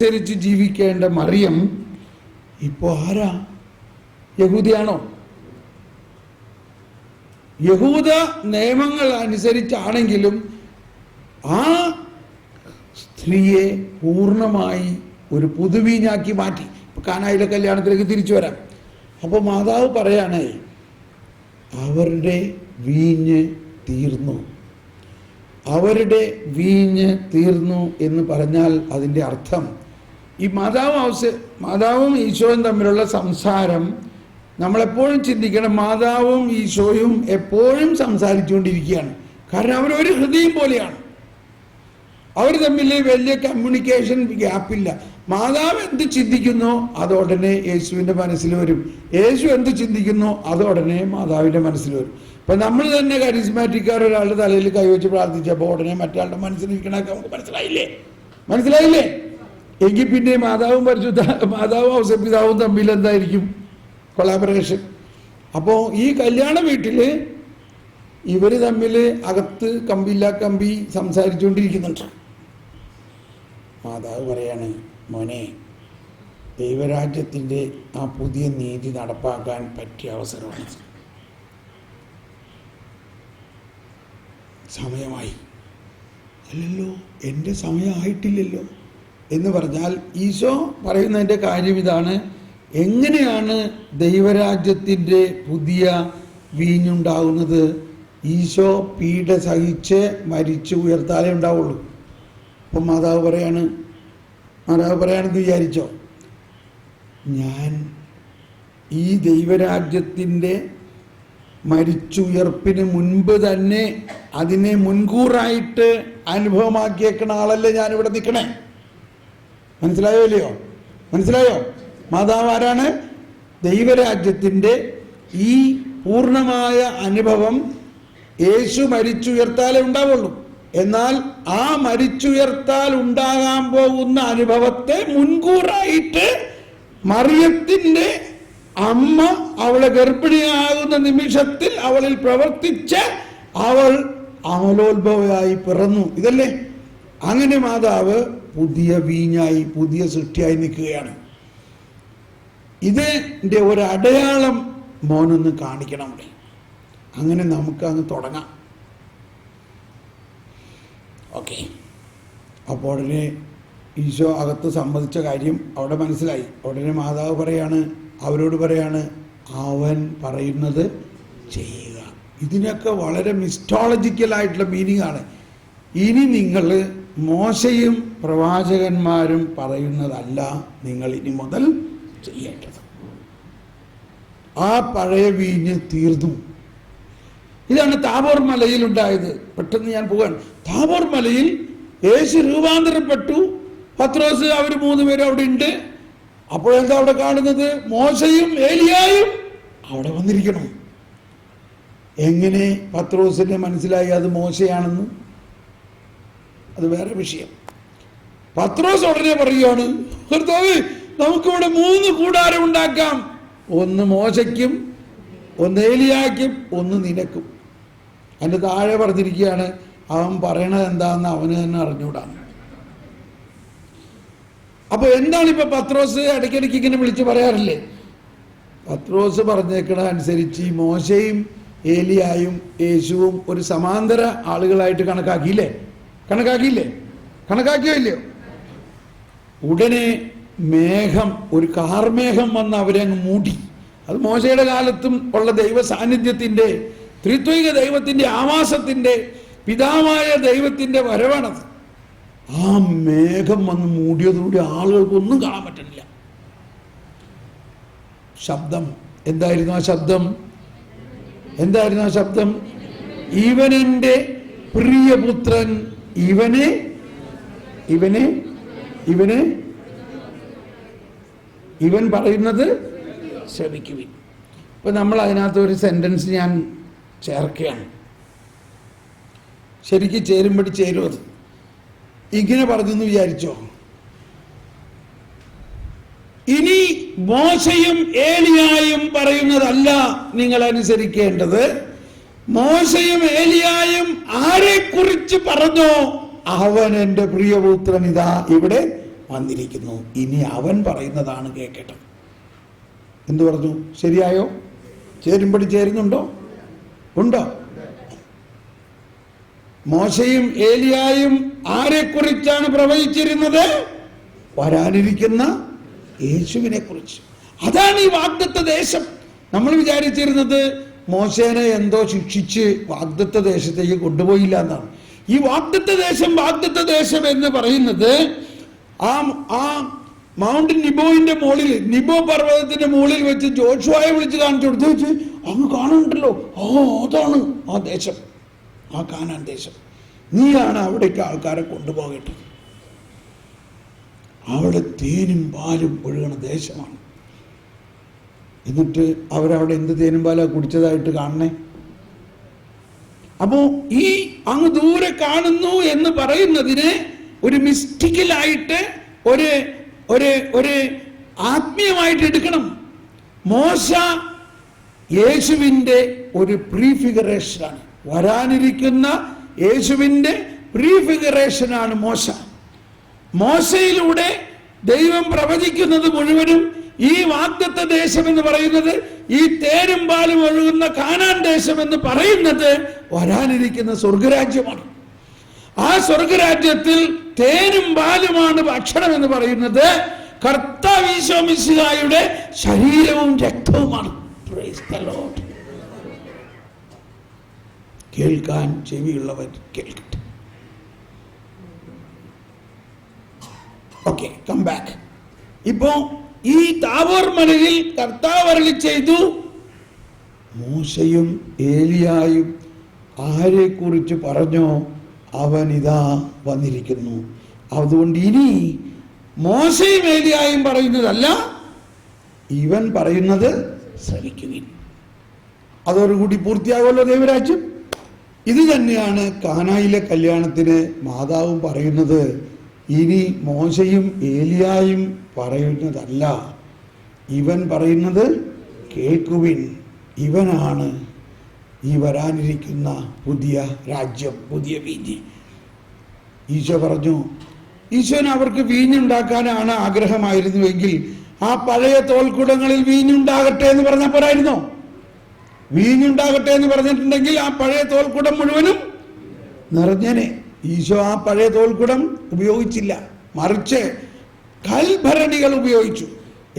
അനുസരിച്ച് ജീവിക്കേണ്ട മറിയം ഇപ്പോൾ ആരാ? യഹൂദിയാണോ? യഹൂദ നിയമങ്ങൾ അനുസരിച്ചാണെങ്കിലും ആ സ്ത്രീയെ പൂർണ്ണമായി ഒരു പുതുവീഞ്ഞാക്കി മാറ്റി. കാനായിലെ കല്യാണത്തിലേക്ക് തിരിച്ചു വരാം. അപ്പോൾ മാതാവ് പറയാണ്, അവരുടെ വീഞ്ഞ് തീർന്നു. അവരുടെ വീഞ്ഞ് തീർന്നു എന്ന് പറഞ്ഞാൽ അതിൻ്റെ അർത്ഥം, ഈ മാതാവും ഈശോയും തമ്മിലുള്ള സംസാരം നമ്മളെപ്പോഴും ചിന്തിക്കണം. മാതാവും ഈശോയും എപ്പോഴും സംസാരിച്ചുകൊണ്ടിരിക്കുകയാണ്. കാരണം അവരൊരു ഹൃദയം പോലെയാണ്. അവർ തമ്മിൽ വലിയ കമ്മ്യൂണിക്കേഷൻ ഗ്യാപ്പില്ല. മാതാവ് എന്ത് ചിന്തിക്കുന്നോ അതോടനെ യേശുവിൻ്റെ മനസ്സിൽ വരും. യേശു എന്ത് ചിന്തിക്കുന്നോ അതോടനെ മാതാവിൻ്റെ മനസ്സിൽ വരും. ഇപ്പം നമ്മൾ തന്നെ കരിസ്മാറ്റിക്കാർ ഒരാളുടെ തലയിൽ കൈവച്ച് പ്രാർത്ഥിച്ചപ്പോൾ ഉടനെ മറ്റാളുടെ മനസ്സിലിരിക്കണൊക്കെ നമുക്ക് മനസ്സിലായില്ലേ? എങ്കിൽ പിന്നെ മാതാവും ഔസപിതാവും തമ്മിൽ എന്തായിരിക്കും കൊളാബറേഷൻ? അപ്പോൾ ഈ കല്യാണ വീട്ടിൽ ഇവർ തമ്മിൽ അകത്ത് കമ്പി സംസാരിച്ചുകൊണ്ടിരിക്കുന്നുണ്ട്. മാതാവ് പറയാണ്, മോനെ, ദൈവരാജ്യത്തിൻ്റെ ആ പുതിയ നീതി നടപ്പാക്കാൻ പറ്റിയ അവസരമാണ്. സമയമായി. അല്ലല്ലോ, എൻ്റെ സമയമായിട്ടില്ലല്ലോ എന്ന് പറഞ്ഞാൽ ഈശോ പറയുന്നതിൻ്റെ കാര്യം ഇതാണ്. എങ്ങനെയാണ് ദൈവരാജ്യത്തിൻ്റെ പുതിയ വീഞ്ഞുണ്ടാകുന്നത്? ഈശോ പീഡ സഹിച്ച് മരിച്ചു ഉയർത്താലേ ഉണ്ടാവുള്ളൂ. അപ്പം മാതാവ് പറയാണെന്ന് വിചാരിച്ചോ, ഞാൻ ഈ ദൈവരാജ്യത്തിൻ്റെ മരിച്ചുയർപ്പിന് മുൻപ് തന്നെ അതിനെ മുൻകൂറായിട്ട് അനുഭവമാക്കിയേക്കണ ആളല്ലേ ഞാനിവിടെ നിൽക്കണേ. മനസ്സിലായോ? മാതാവ് ആരാണ്? ദൈവരാജ്യത്തിൻ്റെ ഈ പൂർണ്ണമായ അനുഭവം യേശു മരിച്ചുയർത്താലേ ഉണ്ടാവുള്ളൂ. എന്നാൽ ആ മരിച്ചുയർത്താൽ ഉണ്ടാകാൻ പോകുന്ന അനുഭവത്തെ മുൻകൂറായിട്ട് മറിയത്തിൻ്റെ അമ്മ അവളെ ഗർഭിണിയാകുന്ന നിമിഷത്തിൽ അവളിൽ പ്രവർത്തിച്ച് അവൾ അമലോത്ഭവയായി പിറന്നു. ഇതല്ലേ? അങ്ങനെ മാതാവ് പുതിയ വീഞ്ഞായി, പുതിയ സൃഷ്ടിയായി നിൽക്കുകയാണ്. ഇതിൻ്റെ ഒരു അടയാളം മോനൊന്ന് കാണിക്കണം. അങ്ങനെ നമുക്ക് അങ്ങ് തുടങ്ങാം. ഓക്കെ. അപ്പോൾ ഉടനെ ഈശോ അകത്ത് സമ്മതിച്ച കാര്യം അവിടെ മനസ്സിലായി. ഉടനെ മാതാവ് അവരോട് പറയാണ്, അവൻ പറയുന്നത് ചെയ്യുക. ഇതിനൊക്കെ വളരെ മിസ്റ്റോളജിക്കലായിട്ടുള്ള മീനിങ് ആണ്. ഇനി നിങ്ങൾ മോശയും പ്രവാചകന്മാരും പറയുന്നതല്ല നിങ്ങൾ ഇനി മുതൽ ചെയ്യേണ്ടത്. ആ പഴയ വീഞ്ഞ് തീർന്നു. ഇതാണ് താബോർ മലയിൽ ഉണ്ടായത്. പെട്ടെന്ന് ഞാൻ പോകാൻ. താബോർ മലയിൽ യേശു രൂപാന്തരപ്പെട്ടു. പത്രോസ് അവർ 3 പേരും അവിടെ ഉണ്ട്. അപ്പോഴെന്താ അവിടെ കാണുന്നത്? മോശയും ഏലിയായും അവിടെ വന്നിരിക്കണം. എങ്ങനെ പത്രോസിനെ മനസ്സിലായി അത് മോശയാണെന്ന്? അത് വേറെ വിഷയം. പത്രോസ് ഉടനെ പറയുകയാണ്, കർത്താവേ, നമുക്കിവിടെ 3 കൂടാരം ഉണ്ടാക്കാം. ഒന്ന് മോശയ്ക്കും, ഒന്ന് ഏലിയായ്ക്കും, ഒന്ന് നിനക്കും. അതിൻ്റെ താഴെ പറഞ്ഞിരിക്കുകയാണ്, അവൻ പറയണത് എന്താണെന്ന് അവന് തന്നെ അറിഞ്ഞൂടാണ്. അപ്പോൾ എന്താണ് ഇപ്പൊ പത്രോസ് ഇടയ്ക്കിടയ്ക്ക് ഇങ്ങനെ വിളിച്ച് പറയാറില്ലേ? പത്രോസ് പറഞ്ഞേക്കണ അനുസരിച്ച് ഈ മോശയും ഏലിയായും യേശുവും ഒരു സമാന്തര ആളുകളായിട്ട് കണക്കാക്കിയോ ഇല്ലയോ? ഉടനെ ഒരു കാർമേഘം വന്ന് അവരെ അങ്ങ് മൂടി. അത് മോശയുടെ കാലത്തും ഉള്ള ദൈവ സാന്നിധ്യത്തിൻ്റെ, ത്രിത്വിക ദൈവത്തിൻ്റെ ആവാസത്തിൻ്റെ, പിതാവായ ദൈവത്തിൻ്റെ വരവാണത്. ആ മേഘം വന്ന് മൂടിയതോടെ ആളുകൾക്കൊന്നും കാണാൻ പറ്റുന്നില്ല. ശബ്ദം എന്തായിരുന്നു? ആ ശബ്ദം ഇവനെൻ്റെ പ്രിയപുത്രൻ, ഇവൻ പറയുന്നത് ശ്രവിക്കുവിൻ. ഇപ്പം നമ്മൾ അതിനകത്ത് ഒരു സെൻറ്റൻസ് ഞാൻ ചേർക്കുകയാണ്. ശരിക്കും ചേരുമ്പടി ചേരും. അത് ഇങ്ങനെ പറഞ്ഞെന്ന് വിചാരിച്ചോ, ഇനി മോശയും ഏലിയായും പറയുന്നതല്ല നിങ്ങൾ അനുസരിക്കേണ്ടത്. മോശയും ഏലിയായും ആരെക്കുറിച്ച് പറഞ്ഞോ അവൻ എൻ്റെ പ്രിയപുത്രൻ ഇതാ ഇവിടെ വന്നിരിക്കുന്നു. ഇനി അവൻ പറയുന്നതാണ് കേൾക്കേണ്ടത്. എന്തു പറഞ്ഞു? ശരിയായോ? ചേരുമ്പടി ചേരുന്നുണ്ടോ? ഉണ്ടോ? മോശയും ഏലിയായും ആരെക്കുറിച്ചാണ് പ്രവചിച്ചിരുന്നത്? വരാനിരിക്കുന്ന യേശുവിനെ കുറിച്ച്. അതാണ് ഈ വാഗ്ദത്ത ദേശം. നമ്മൾ വിചാരിച്ചിരുന്നത് മോശേനെ എന്തോ ശിക്ഷിച്ച് വാഗ്ദത്ത ദേശത്തേക്ക് കൊണ്ടുപോയില്ല എന്നാണ്. ഈ വാഗ്ദത്ത ദേശം എന്ന് പറയുന്നത് ആ മൗണ്ട് നിബോയിന്റെ മുകളിൽ, നിബോ പർവ്വതത്തിന്റെ മുകളിൽ വെച്ച് ജോഷുവയെ വിളിച്ച് കാണിച്ചു കൊടുത്തു വെച്ച് അങ്ങ് കാണുന്നുണ്ടല്ലോ, അതാണ് ആ ദേശം, ആ കാനാൻ ദേശം. നീയാണ് അവിടേക്ക് ആൾക്കാരെ കൊണ്ടുപോകേണ്ടത്. അവിടെ തേനും പാലും ഒഴുകണ ദേശമാണ്. എന്നിട്ട് അവരവിടെ എന്ത് തേനും പാലാ കുടിച്ചതായിട്ട് കാണണേ? അപ്പോ ഈ അങ്ങ് ദൂരെ കാണുന്നു എന്ന് പറയുന്നതിനെ ഒരു മിസ്റ്റിക്കലായിട്ട് ഒരു ആത്മീയമായിട്ട് എടുക്കണം. മോശ യേശുവിൻ്റെ ഒരു പ്രീഫിഗറേഷനാണ്. വരാനിരിക്കുന്ന യേശുവിൻ്റെ പ്രീഫിഗറേഷനാണ് മോശ. മോശയിലൂടെ ദൈവം പ്രവചിക്കുന്നത് മുഴുവനും ഈ വാഗ്ദത്ത ദേശം എന്ന് പറയുന്നത്, ഈ തേനും പാലും ഒഴുകുന്ന കാനാൻ ദേശം എന്ന് പറയുന്നത് വരാനിരിക്കുന്ന സ്വർഗരാജ്യമാണ്. ആ സ്വർഗരാജ്യത്തിൽ തേനും പാലുമാണ് ഭക്ഷണം എന്ന് പറയുന്നത് കർത്താവ് ഈശോ മിശിഹായുടെ ശരീരവും രക്തവുമാണ്. Praise the Lord. കേൾക്കാൻ ചെവിയുള്ളവർ കേൾക്കട്ടെ. Okay, come back. ഇപ്പോ ഈ താബോർ മലയിൽ കർത്താവ് അരുളി ചെയ്തു, മോശയും ഏലിയായും ആരെക്കുറിച്ച് പറഞ്ഞോ അവൻ ഇതാ വന്നിരിക്കുന്നു. അതുകൊണ്ട് ഇനി മോശയും ഏലിയായും പറയുന്നതല്ല, ഇവൻ പറയുന്നത് ശ്രവിക്കുവിൻ. അതോടുകൂടി പൂർത്തിയാകുമല്ലോ ദൈവരാജ്യം. ഇത് തന്നെയാണ് കാനായിലെ കല്യാണത്തിന് മാതാവും പറയുന്നത്. ഇനി മോശയും ഏലിയായും പറയുന്നതല്ല, ഇവൻ പറയുന്നത് കേൾക്കുവിൻ. ഇവനാണ് ഈ വരാനിരിക്കുന്ന പുതിയ രാജ്യം, പുതിയ വീഞ്ഞ്. ഈശോ പറഞ്ഞു, ഈശോന് അവർക്ക് വീഞ്ഞുണ്ടാക്കാനാണ് ആഗ്രഹമായിരുന്നുവെങ്കിൽ ആ പഴയ തോൽക്കുടങ്ങളിൽ വീഞ്ഞുണ്ടാകട്ടെ എന്ന് പറഞ്ഞാൽ പോരായിരുന്നോ? വീഞ്ഞുണ്ടാകട്ടെ എന്ന് പറഞ്ഞിട്ടുണ്ടെങ്കിൽ ആ പഴയ തോൽക്കുടം മുഴുവനും നിറഞ്ഞനെ. ഈശോ ആ പഴയ തോൽക്കുടം ഉപയോഗിച്ചില്ല, മറിച്ച് കൽഭരണികൾ ഉപയോഗിച്ചു.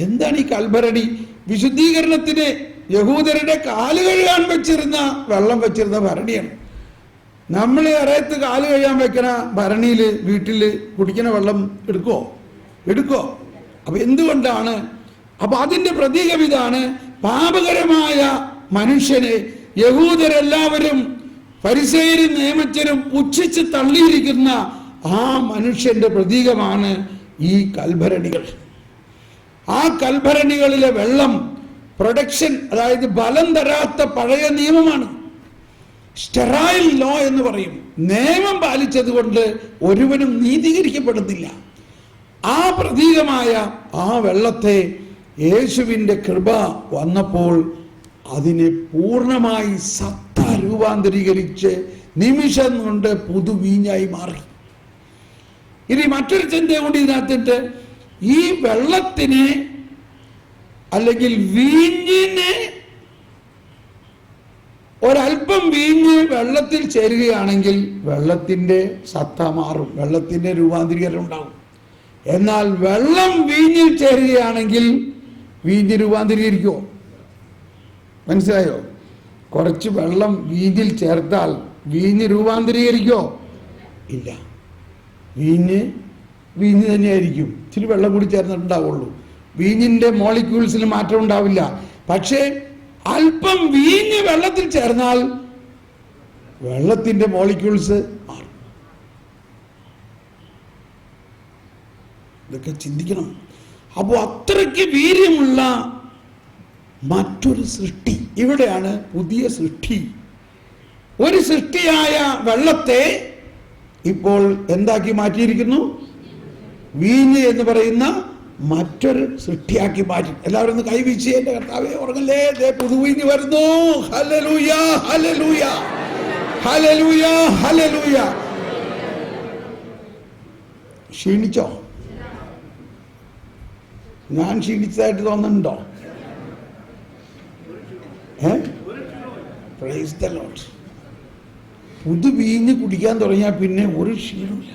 എന്താണ് ഈ കൽഭരണി? വിശുദ്ധീകരണത്തിന് യഹൂദരുടെ കാല് കഴുകാൻ വെച്ചിരുന്ന വെള്ളം വെച്ചിരുന്ന ഭരണിയാണ്. നമ്മൾ ഇറയത്ത് കാല് കഴുകാൻ വെക്കണ ഭരണിയിൽ വീട്ടിൽ കുടിക്കണ വെള്ളം എടുക്കോ? അപ്പൊ എന്തുകൊണ്ടാണ്? അപ്പൊ അതിന്റെ പ്രതീകം ഇതാണ്. പാപകരമായ മനുഷ്യനെ യഹൂദരെല്ലാവരും ഫരിസേയരും നിയമജ്ഞരും പുച്ഛിച്ച് തള്ളിയിരിക്കുന്ന ആ മനുഷ്യന്റെ പ്രതീകമാണ് ഈ കൽഭരണികൾ. ആ കൽഭരണികളിലെ വെള്ളം പ്രൊഡക്ഷൻ, അതായത് ബലം തരാത്ത പഴയ നിയമമാണ്. സ്റ്റെറൈൽ ലോ എന്ന് പറയും. നിയമം പാലിച്ചത് കൊണ്ട് ഒരുവനും നീതീകരിക്കപ്പെടുന്നില്ല. ആ പ്രതീകമായ ആ വെള്ളത്തെ യേശുവിൻ്റെ കൃപ വന്നപ്പോൾ അതിനെ പൂർണ്ണമായി സത്ത രൂപാന്തരീകരിച്ച് നിമിഷം കൊണ്ട് പുതുവീഞ്ഞായി മാറി. ഇനി മറ്റൊരു ചിന്ത കൊണ്ട് ഇതിനകത്തിട്ട്, ഈ വെള്ളത്തിനെ അല്ലെങ്കിൽ വീഞ്ഞിനെ, ഒരല്പം വീഞ്ഞ് വെള്ളത്തിൽ ചേരുകയാണെങ്കിൽ വെള്ളത്തിൻ്റെ സത്ത മാറും, വെള്ളത്തിൻ്റെ രൂപാന്തരീകരണം ഉണ്ടാവും. എന്നാൽ വെള്ളം വീഞ്ഞിൽ ചേരുകയാണെങ്കിൽ വീഞ്ഞ് രൂപാന്തരീകരിക്കുമോ? മനസ്സിലായോ? കുറച്ച് വെള്ളം വീഞ്ഞിൽ ചേർത്താൽ വീഞ്ഞ് രൂപാന്തരീകരിക്കുമോ? ഇല്ല. വീഞ്ഞ് തന്നെയായിരിക്കും. ഇച്ചിരി വെള്ളം കൂടി ചേർന്നിട്ടുണ്ടാവുള്ളൂ. വീഞ്ഞിൻ്റെ മോളിക്യൂൾസിന് മാറ്റം ഉണ്ടാവില്ല. പക്ഷേ അല്പം വീഞ്ഞ് വെള്ളത്തിൽ ചേർന്നാൽ വെള്ളത്തിൻ്റെ മോളിക്യൂൾസ് മാറും. ഇതൊക്കെ ചിന്തിക്കണം. അപ്പോൾ അത്രയ്ക്ക് വീര്യമുള്ള മറ്റൊരു സൃഷ്ടി ഇവിടെയാണ്, പുതിയ സൃഷ്ടി. ഒരു സൃഷ്ടിയായ വെള്ളത്തെ ഇപ്പോൾ എന്താക്കി മാറ്റിയിരിക്കുന്നു? വീഞ്ഞ് എന്ന് പറയുന്ന മറ്റൊരു സൃഷ്ടിയാക്കി മാറ്റി. എല്ലാവരും ഒന്ന് കൈവീശി, എൻ്റെ കർത്താവേ ഉറങ്ങല്ലേ, പുതുവീഞ്ഞ് വരുന്നു. Hallelujah, hallelujah, hallelujah, hallelujah. ക്ഷീണിച്ചോ? ഞാൻ ക്ഷീണിച്ചതായിട്ട് തോന്നുന്നുണ്ടോ? Praise the Lord. പുതുവീഞ്ഞ് കുടിക്കാൻ തുടങ്ങിയാൽ പിന്നെ ഒരു ക്ഷീണമില്ല.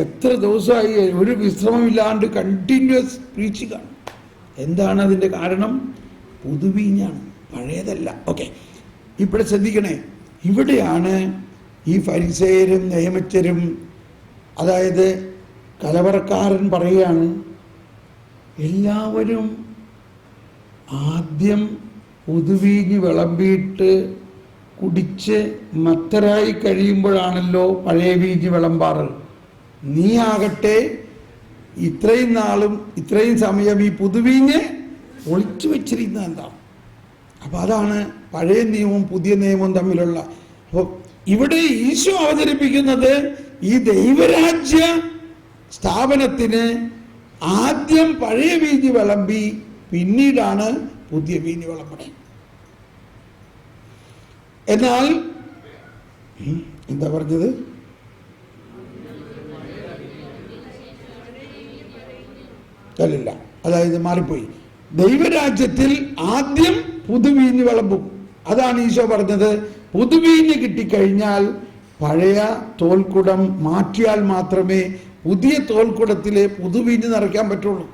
എത്ര ദിവസമായി ഒരു വിശ്രമമില്ലാണ്ട് കണ്ടിന്യൂസ് പ്രീച്ചിങ് ആണ്. എന്താണ് അതിൻ്റെ കാരണം? പുതുവീഞ്ഞാണ്, പഴയതല്ല. ഓക്കെ, ഇവിടെ ശ്രദ്ധിക്കണേ. ഇവിടെയാണ് ഈ ഫരിസേയരും നിയമജ്ഞരും, അതായത് കലവറക്കാരൻ പറയുകയാണ്, എല്ലാവരും ആദ്യം പുതുവീഞ്ഞ് വിളമ്പിയിട്ട് കുടിച്ച് മത്തരായി കഴിയുമ്പോഴാണല്ലോ പഴയ വീഞ്ഞ് വിളമ്പാറ്. നീ ആകട്ടെ ഇത്രയും നാളും ഇത്രയും സമയം ഈ പുതുവീഞ്ഞ് ഒളിച്ചു വെച്ചിരുന്ന എന്താണ്? അപ്പം അതാണ് പഴയ നിയമവും പുതിയ നിയമവും തമ്മിലുള്ള. അപ്പോൾ ഇവിടെ ഈശോ അവതരിപ്പിക്കുന്നത് ഈ ദൈവരാജ്യ സ്ഥാപനത്തിന് ആദ്യം പഴയ വീഞ്ഞ് വിളമ്പി പിന്നീടാണ് പുതിയ വീഞ്ഞ് വിളമ്പണേ. എന്നാൽ എന്താ പറഞ്ഞത്? അല്ലല്ല, അതായത് മാറിപ്പോയി. ദൈവരാജ്യത്തിൽ ആദ്യം പുതുവീഞ്ഞ് വിളമ്പും. അതാണ് ഈശോ പറഞ്ഞത്. പുതുവീഞ്ഞ് കിട്ടിക്കഴിഞ്ഞാൽ പഴയ തോൽക്കുടം മാറ്റിയാൽ മാത്രമേ പുതിയ തോൽക്കുടത്തിലെ പുതുവീഞ്ഞ് നിറയ്ക്കാൻ പറ്റുള്ളൂ.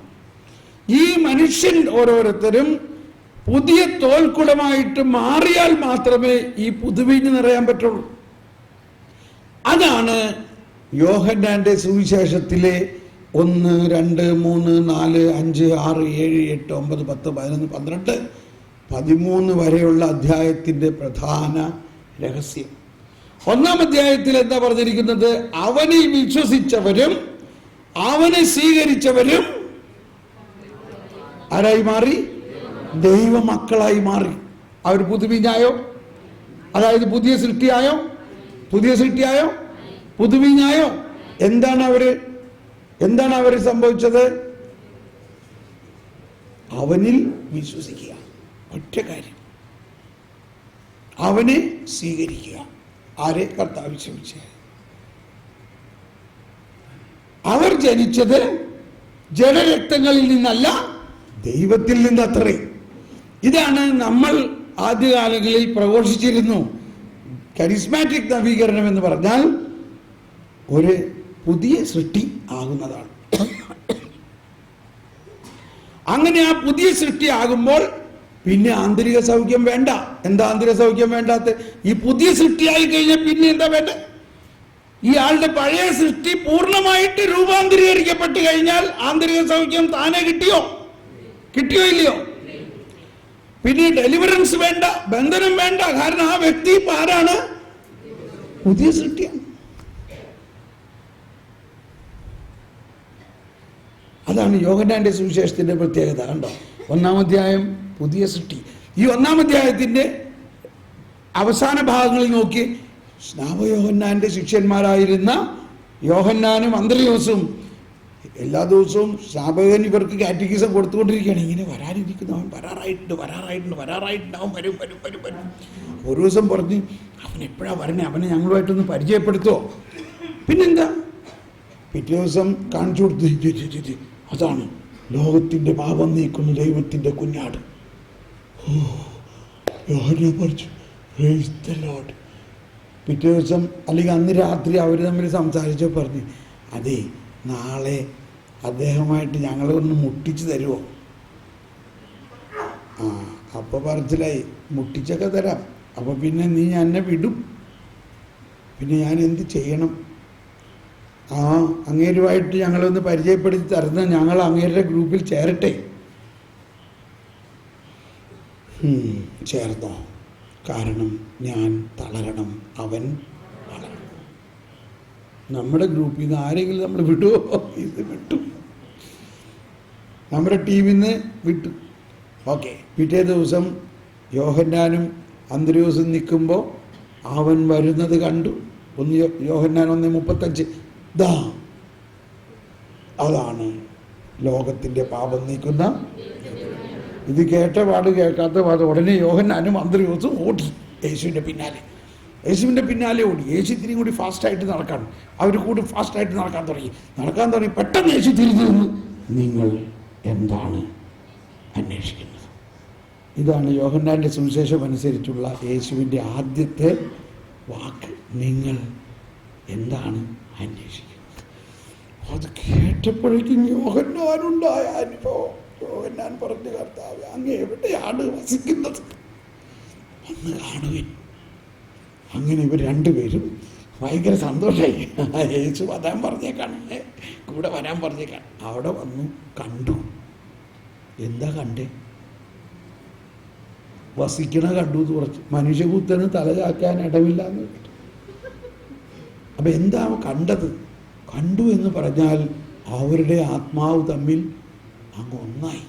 ഈ മനുഷ്യൻ ഓരോരുത്തരും പുതിയ തോൽക്കുടമായിട്ട് മാറിയാൽ മാത്രമേ ഈ പുതുവീഞ്ഞ് നിറയാൻ പറ്റുള്ളൂ. അതാണ് യോഹന്നാന്റെ സുവിശേഷത്തിലെ 1, 2, 3, 4, 5, 6, 7, 8, 9, 10, 11, 12, 13 വരെയുള്ള അധ്യായത്തിന്റെ പ്രധാന രഹസ്യം. 1-ാം അധ്യായത്തിൽ എന്താ പറഞ്ഞിരിക്കുന്നത്? അവനെ വിശ്വസിച്ചവരും അവനെ സ്വീകരിച്ചവരും ആരായി മാറി? ദൈവമക്കളായി മാറി. അവർ പുതുവീഞ്ഞായോ? അതായത് പുതിയ സൃഷ്ടിയായോ? പുതുവീഞ്ഞായോ? എന്താണ് അവര് സംഭവിച്ചത്? അവനിൽ വിശ്വസിക്കുക. ഒറ്റ കാര്യം, അവനെ സ്വീകരിക്കുക. ആരെ? കർത്താവ് ക്ഷമിച്ച. അവർ ജനിച്ചത് ജഡരക്തങ്ങളിൽ നിന്നല്ല, ദൈവത്തിൽ നിന്നത്രേ. ഇതാണ് നമ്മൾ ആദ്യകാലങ്ങളിൽ പ്രഘോഷിച്ചിരുന്നു. കരിസ്മാറ്റിക് നവീകരണം എന്ന് പറഞ്ഞാൽ ഒരു പുതിയ സൃഷ്ടി ആകുന്നതാണ്. അങ്ങനെ ആ പുതിയ സൃഷ്ടി ആകുമ്പോൾ പിന്നെ ആന്തരിക സൗഖ്യം വേണ്ട. എന്താ ആന്തരിക സൗഖ്യം വേണ്ടാത്ത? ഈ പുതിയ സൃഷ്ടിയായി കഴിഞ്ഞാൽ പിന്നെ എന്താ വേണ്ട? ഈ ആളുടെ പഴയ സൃഷ്ടി പൂർണ്ണമായിട്ട് രൂപാന്തരീകരിക്കപ്പെട്ട് കഴിഞ്ഞാൽ ആന്തരിക സൗഖ്യം താനെ കിട്ടിയോ ഇല്ലയോ? പിന്നെ ഡെലിവറൻസ് വേണ്ട, ബന്ധനം വേണ്ട. കാരണം ആ വ്യക്തി ഇപ്പൊ ആരാണ്? പുതിയ സൃഷ്ടിയാണ്. അതാണ് യോഹന്നാന്റെ സുവിശേഷത്തിന്റെ പ്രത്യേകത. കണ്ടോ? 1-ാം അധ്യായം പുതിയ സൃഷ്ടി. ഈ 1-ാം അധ്യായത്തിന്റെ അവസാന ഭാഗങ്ങളിൽ നോക്കി, സ്നാപയോഹന്നാന്റെ ശിഷ്യന്മാരായിരുന്ന യോഹന്നാനും അന്ത്രയോസും എല്ലാ ദിവസവും സ്നാപകൻ ഇവർക്ക് കാറ്റഗിസം കൊടുത്തുകൊണ്ടിരിക്കുകയാണ്. ഇങ്ങനെ വരാനിരിക്കുന്നവൻ വരാറായിട്ടുണ്ട്, അവൻ വരും. ഒരു ദിവസം പറഞ്ഞ്, അവൻ എപ്പോഴാ വരണേ? അവനെ ഞങ്ങളുമായിട്ടൊന്ന് പരിചയപ്പെടുത്തുമോ? പിന്നെന്താ? പിറ്റേ ദിവസം കാണിച്ചു കൊടുത്ത്, അതാണ് ലോകത്തിന്റെ പാപം നീക്കുന്ന ദൈവത്തിന്റെ കുഞ്ഞാട്. പിറ്റേ ദിവസം അല്ലെങ്കിൽ അന്ന് രാത്രി അവർ തമ്മിൽ സംസാരിച്ചോ പറഞ്ഞു, അതെ നാളെ അദ്ദേഹമായിട്ട് ഞങ്ങളെ ഒന്ന് മുട്ടിച്ച് തരുമോ? അപ്പോൾ പറച്ചിലായി, മുട്ടിച്ചൊക്കെ തരാം. അപ്പോൾ പിന്നെ നീ എന്നെ വിടും, പിന്നെ ഞാൻ എന്ത് ചെയ്യണം? അങ്ങേരുമായിട്ട് ഞങ്ങളൊന്ന് പരിചയപ്പെടുത്തി തരുന്ന, ഞങ്ങൾ അങ്ങേരുടെ ഗ്രൂപ്പിൽ ചേരട്ടെ. ചേർന്നോ? കാരണം ഞാൻ തളരണം, അവൻ വളരണം. നമ്മുടെ ഗ്രൂപ്പിൽ നിന്ന് ആരെങ്കിലും നമ്മൾ വിടുമോ? ഇത് വിട്ടു, നമ്മുടെ ടീമിൽ നിന്ന് വിട്ടു. ഓക്കെ. പിറ്റേ ദിവസം യോഹന്നാനും അന്ത്രയോസും നിൽക്കുമ്പോൾ അവൻ വരുന്നത് കണ്ടു. യോഹന്നാൻ 1:35. അതാണ് ലോകത്തിൻ്റെ പാപം നീക്കുന്ന. ഇത് കേട്ട പാട് കേൾക്കാത്ത പാട് ഉടനെ യോഹന്നാനും അന്ത്രയോസും ഓടി യേശുവിൻ്റെ പിന്നാലെ ഓടി. യേശു ഇത്തിരിയും കൂടി ഫാസ്റ്റായിട്ട് നടക്കാൻ, അവർ കൂടി ഫാസ്റ്റായിട്ട് നടക്കാൻ തുടങ്ങി. പെട്ടെന്ന് യേശു തിരിഞ്ഞു നിന്ന് നിങ്ങൾ എന്താണ് അന്വേഷിക്കുന്നത്? ഇതാണ് യോഹന്നാന്റെ സുവിശേഷം അനുസരിച്ചുള്ള യേശുവിൻ്റെ ആദ്യത്തെ വാക്ക്. നിങ്ങൾ എന്താണ് അന്വേഷിക്കുന്നത്? അത് കേട്ടപ്പോഴേക്കും യോഹന്നാനുണ്ടായ അനുഭവം. യോഹന്നാൻ പറഞ്ഞു, കർത്താവേ, അങ്ങ് എവിടെയാണ് വസിക്കുന്നത്? ഒന്ന് കാണുവിൻ. അങ്ങനെ ഇവർ രണ്ടുപേരും ഭയങ്കര സന്തോഷമായി. യേശു വരാൻ പറഞ്ഞേക്കാണ്, കൂടെ വരാൻ പറഞ്ഞേക്കാണ്. അവിടെ വന്നു, കണ്ടു. എന്താ കണ്ടേ? വസിക്കണ കണ്ടു എന്ന് പറഞ്ഞു. മനുഷ്യപുത്രന് തലചാക്കാൻ ഇടമില്ല എന്ന് കേട്ടു. അപ്പൊ എന്താ കണ്ടത്? കണ്ടു എന്ന് പറഞ്ഞാൽ അവരുടെ ആത്മാവ് തമ്മിൽ അങ്ങ് ഒന്നായി.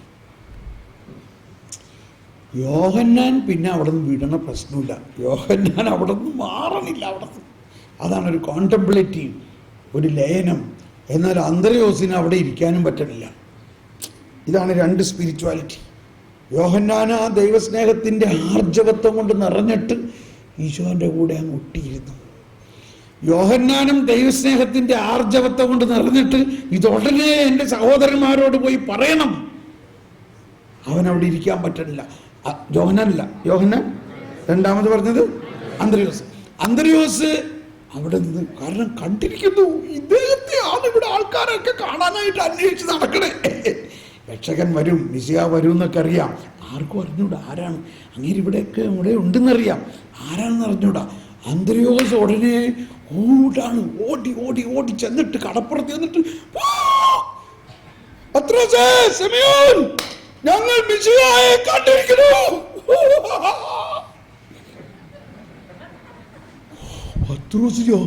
യോഹന്നാൻ പിന്നെ അവിടെ നിന്ന് വിടണ പ്രശ്നമില്ല. യോഹന്നാൻ അവിടെ നിന്ന് മാറണില്ല. അവിടെ നിന്ന് അതാണ് ഒരു കോണ്ടംപ്ലേറ്റീവ്, ഒരു ലയനം. എന്നാൽ അന്ത്രയോസിന് അവിടെ ഇരിക്കാനും പറ്റണില്ല. ഇതാണ് രണ്ട് സ്പിരിച്വാലിറ്റി. യോഹന്നാൻ ആ ദൈവസ്നേഹത്തിൻ്റെ ആർജവത്വം കൊണ്ട് നിറഞ്ഞിട്ട് ഈശോൻ്റെ കൂടെ അങ്ങ് ഒട്ടിയിരുന്നു. യോഹന്നാനും ദൈവസ്നേഹത്തിൻ്റെ ആർജവത്വം കൊണ്ട് നിറഞ്ഞിട്ട് ഇതുടനെ എൻ്റെ സഹോദരന്മാരോട് പോയി പറയണം. അവനവിടെ ഇരിക്കാൻ പറ്റണില്ല. യോഹന്നാനല്ല, യോഹന്നാൻ രണ്ടാമത് പറഞ്ഞത് അന്ത്രയോസ്. അന്ത്രയോസ് അവിടെ നിന്ന്, കാരണം കണ്ടിരിക്കുന്നു, ഇദ്ദേഹത്തെയാണ് ഇവിടെ ആൾക്കാരൊക്കെ കാണാനായിട്ട് അന്വേഷിച്ച് നടക്കണേ. രക്ഷകൻ വരും, മിശിഹ വരും എന്നൊക്കെ അറിയാം. ആർക്കും അറിഞ്ഞൂടാ ആരാണ്. അങ്ങനെ ഇവിടെയൊക്കെ ഇവിടെ ഉണ്ടെന്നറിയാം, ആരാണെന്ന് അറിഞ്ഞൂടാ. അന്ത്രയോസ് ഉടനെ ഓടാണ്, ഓടി ഓടി ഓടി ചെന്നിട്ട് കടപ്പുറത്ത് ചെന്നിട്ട്, പത്രോസേ, ശിമയോൻ, ഞങ്ങൾ മിശിഹായെ കണ്ടിരിക്കുന്നു. പത്രോസിലോ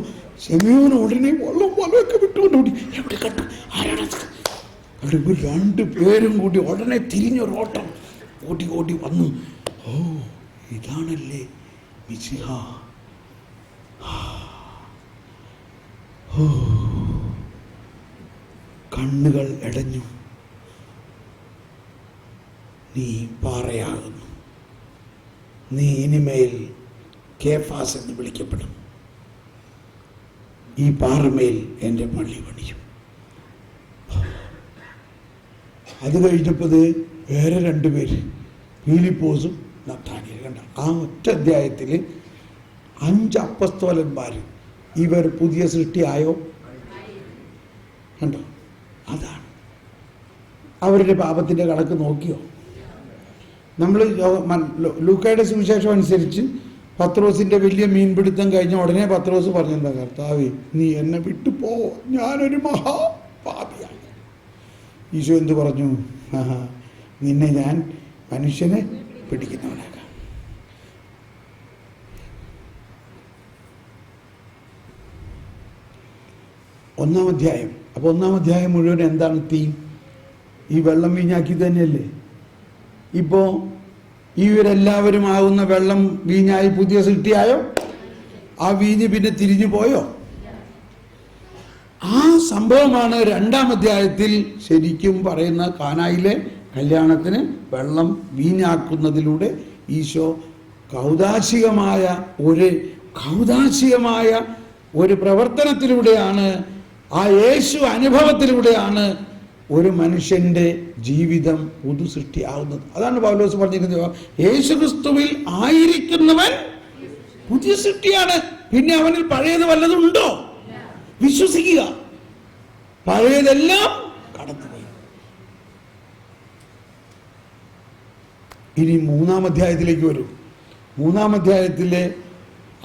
ശിമയോൻ ഉടനെ വല്ലമൊക്കെ വിട്ടുകൊണ്ടോടി. എവിടെ കണ്ടു? ആരാണത്? അവിടെ ഇവർ രണ്ടുപേരും കൂടി ഉടനെ തിരിഞ്ഞൊരോട്ടം ഓടി ഓടി വന്നു. ഓ, ഇതാണല്ലേ മിശിഹ. കണ്ണുകൾ ഇടഞ്ഞു. നീ പാറയാകുന്നു, നീ ഇനിമേൽ കേഫാസ് എന്ന് വിളിക്കപ്പെടും. ഈ പാറമേൽ എൻ്റെ പള്ളി പണിയും. അത് കഴിഞ്ഞപ്പോൾ വേറെ രണ്ടുപേര്, ഫിലിപ്പോസും നഥാനിയേൽ. കണ്ട, ആ ഒറ്റ അധ്യായത്തിൽ 5 അപ്പസ്തോലന്മാർ. ഇവർ പുതിയ സൃഷ്ടിയായോ? കണ്ടോ? അതാണ് അവരുടെ പാപത്തിൻ്റെ കണക്ക് നോക്കിയോ? നമ്മൾ ലൂക്കായുടെ സുവിശേഷം അനുസരിച്ച് പത്രോസിൻ്റെ വലിയ മീൻപിടുത്തം കഴിഞ്ഞ ഉടനെ പത്രോസ് പറഞ്ഞെന്താ, കർത്താവേ, നീ എന്നെ വിട്ടു പോ, ഞാനൊരു മഹാപാപിയാണ്. ഈശോ എന്ത് പറഞ്ഞു? നിന്നെ ഞാൻ മനുഷ്യനെ പിടിക്കുന്നവനാകാം. ഒന്നാം അധ്യായം. അപ്പോൾ ഒന്നാം അധ്യായം മുഴുവൻ എന്താണ് തീം? ഈ വെള്ളം വീഞ്ഞാക്കി തന്നെയല്ലേ. ഇപ്പോൾ ഇവരെല്ലാവരും ആകുന്ന വെള്ളം വീഞ്ഞായി പുതിയ സൃഷ്ടിയായോ? ആ വീഞ്ഞ് പിന്നെ തിരിഞ്ഞു പോയോ? ആ സംഭവമാണ് രണ്ടാം അധ്യായത്തിൽ ശരിക്കും പറയുന്ന കാനായിലെ കല്യാണത്തിന് വെള്ളം വീഞ്ഞാക്കുന്നതിലൂടെ ഈശോ കൗദാശികമായ ഒരു പ്രവർത്തനത്തിലൂടെയാണ്, ആ യേശു അനുഭവത്തിലൂടെയാണ് ഒരു മനുഷ്യൻ്റെ ജീവിതം പുതു സൃഷ്ടിയാവുന്നത്. അതാണ് പൗലോസ് പറഞ്ഞിരിക്കുന്നത്, യേശു ക്രിസ്തുവിൽ ആയിരിക്കുന്നവൻ പുതിയ സൃഷ്ടിയാണ്. പിന്നെ അവനിൽ പഴയത് വല്ലതും ഉണ്ടോ? വിശ്വസിക്കുക, പഴയതെല്ലാം കടന്നുപോയി. ഇനി 3-ാം അധ്യായത്തിലേക്ക് വരൂ. 3-ാം അധ്യായത്തിലെ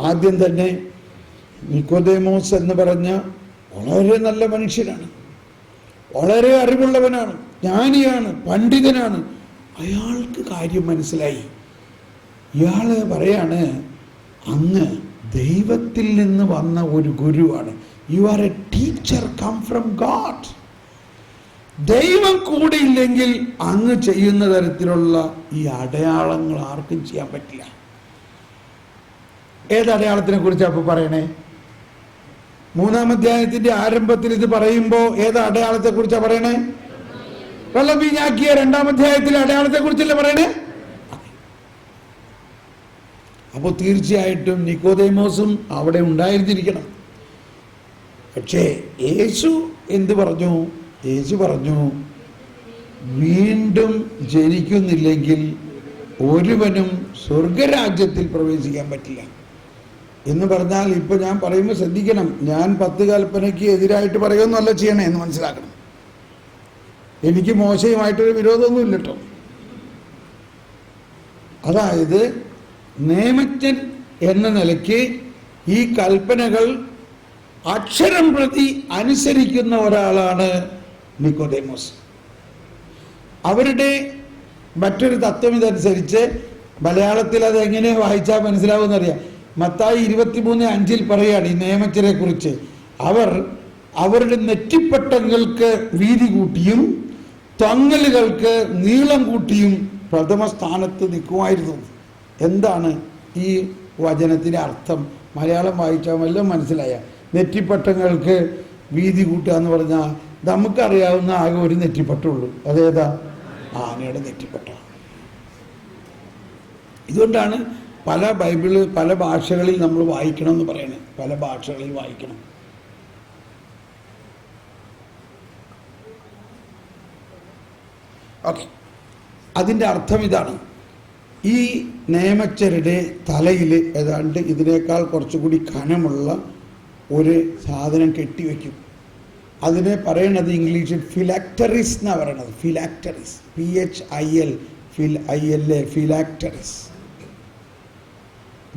ആദ്യം തന്നെ നിക്കോദേമോസ് എന്ന് പറഞ്ഞ വളരെ നല്ല മനുഷ്യനാണ്, വളരെ അറിവുള്ളവനാണ്, ജ്ഞാനിയാണ്, പണ്ഡിതനാണ്. അയാൾക്ക് കാര്യം മനസ്സിലായി. ഇയാൾ പറയാണ്, അങ്ങ് ദൈവത്തിൽ നിന്ന് വന്ന ഒരു ഗുരുവാണ്. You are a teacher come from God. ദൈവം കൂടെ ഇല്ലെങ്കിൽ അങ്ങ് ചെയ്യുന്ന തരത്തിലുള്ള ഈ അടയാളങ്ങൾ ആർക്കും ചെയ്യാൻ പറ്റില്ല. ഏത് അടയാളത്തിനെ കുറിച്ചാണ് അപ്പോൾ പറയണേ? 3-ാം അധ്യായത്തിന്റെ ആരംഭത്തിൽ ഇത് പറയുമ്പോൾ ഏത് അടയാളത്തെ കുറിച്ചാണ് പറയണേ? വെള്ളം വീഞ്ഞാക്കിയ 2-ാം അധ്യായത്തിലെ അടയാളത്തെ കുറിച്ചല്ലേ പറയണേ? അപ്പോൾ തീർച്ചയായിട്ടും നിക്കോദേമോസും അവിടെ ഉണ്ടായിരുന്നിരിക്കണം. പക്ഷേ യേശു എന്ത് പറഞ്ഞു? യേശു പറഞ്ഞു, വീണ്ടും ജനിക്കുന്നില്ലെങ്കിൽ ഒരുവനും സ്വർഗരാജ്യത്തിൽ പ്രവേശിക്കാൻ പറ്റില്ല എന്ന് പറഞ്ഞാൽ, ഇപ്പൊ ഞാൻ പറയുമ്പോൾ ശ്രദ്ധിക്കണം, ഞാൻ 10 കൽപ്പനയ്ക്ക് എതിരായിട്ട് പറയുമെന്നല്ല ചെയ്യണേ എന്ന് മനസ്സിലാക്കണം. എനിക്ക് മോശയുമായിട്ടൊരു വിരോധമൊന്നുമില്ല കേട്ടോ. അതായത് നിയമജ്ഞൻ എന്ന നിലയ്ക്ക് ഈ കൽപ്പനകൾ അക്ഷരം പ്രതി അനുസരിക്കുന്ന ഒരാളാണ് നിക്കോദേമോസ്. അവരുടെ മറ്റൊരു തത്വം ഇതനുസരിച്ച് മലയാളത്തിൽ അത് എങ്ങനെ വായിച്ചാൽ മനസ്സിലാവുമെന്നറിയാം. മത്തായി 23:5 പറയുകയാണ് ഈ നിയമജ്ഞരെ കുറിച്ച്, അവരുടെ നെറ്റിപ്പട്ടങ്ങൾക്ക് വീതി കൂട്ടിയും തൊങ്ങലുകൾക്ക് നീളം കൂട്ടിയും പ്രഥമ സ്ഥാനത്ത് നിൽക്കുമായിരുന്നു. എന്താണ് ഈ വചനത്തിൻ്റെ അർത്ഥം? മലയാളം വായിച്ചാൽ വല്ലതും മനസ്സിലായ? നെറ്റിപ്പട്ടങ്ങൾക്ക് വീതി കൂട്ടുക എന്ന് പറഞ്ഞാൽ നമുക്കറിയാവുന്ന ആകെ ഒരു നെറ്റിപ്പട്ടുള്ളൂ. അതേതാ? ആനയുടെ നെറ്റിപ്പട്ട. ഇതുകൊണ്ടാണ് പല ഭാഷകളിൽ നമ്മൾ വായിക്കണം എന്ന് പറയണേ. പല ഭാഷകളിൽ വായിക്കണം. ഓക്കെ, അതിൻ്റെ അർത്ഥം ഇതാണ്. ഈ നിയമജ്ഞരുടെ തലയിൽ ഏതാണ്ട് ഇതിനേക്കാൾ കുറച്ചുകൂടി കനമുള്ള ഒരു സാധനം കെട്ടിവെക്കും. അതിനെ പറയണത് ഇംഗ്ലീഷിൽ ഫിലാക്ടറിസ് എന്നാണ് പറയണത്. ഫിലാക്ടറിസ്, PHIL, ഫിലാക്ടറിസ്.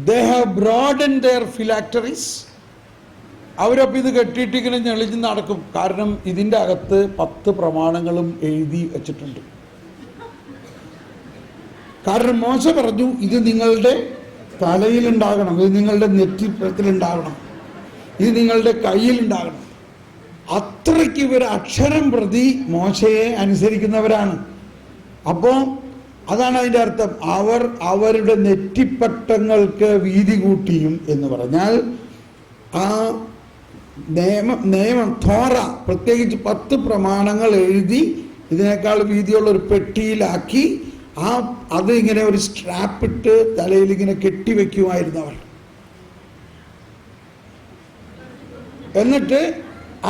They have broadened their phylacteries. അവരപ്പോൾ ഇത് കെട്ടിയിട്ട് ഇങ്ങനെ ഞെളിഞ്ഞ് നടക്കും. കാരണം ഇതിൻ്റെ അകത്ത് 10 പ്രമാണങ്ങളും എഴുതി വെച്ചിട്ടുണ്ട്. കാരണം മോശ പറഞ്ഞു, ഇത് നിങ്ങളുടെ തലയിലുണ്ടാകണം, ഇത് നിങ്ങളുടെ നെറ്റിപ്പത്തിലുണ്ടാകണം, ഇത് നിങ്ങളുടെ കയ്യിലുണ്ടാകണം. അത്രയ്ക്ക് ഇവർ അക്ഷരം പ്രതി മോശയെ അനുസരിക്കുന്നവരാണ്. അപ്പോൾ അതാണ് അതിൻ്റെ അർത്ഥം. അവരുടെ നെറ്റിപ്പട്ടങ്ങൾക്ക് വീതി കൂട്ടിയും എന്ന് പറഞ്ഞാൽ ആ നിയമം തോറ പ്രത്യേകിച്ച് 10 പ്രമാണങ്ങൾ എഴുതി ഇതിനേക്കാൾ വീതിയുള്ള ഒരു പെട്ടിയിലാക്കി അത് ഇങ്ങനെ ഒരു സ്ട്രാപ്പിട്ട് തലയിൽ ഇങ്ങനെ കെട്ടിവെക്കുമായിരുന്നു അവർ. എന്നിട്ട്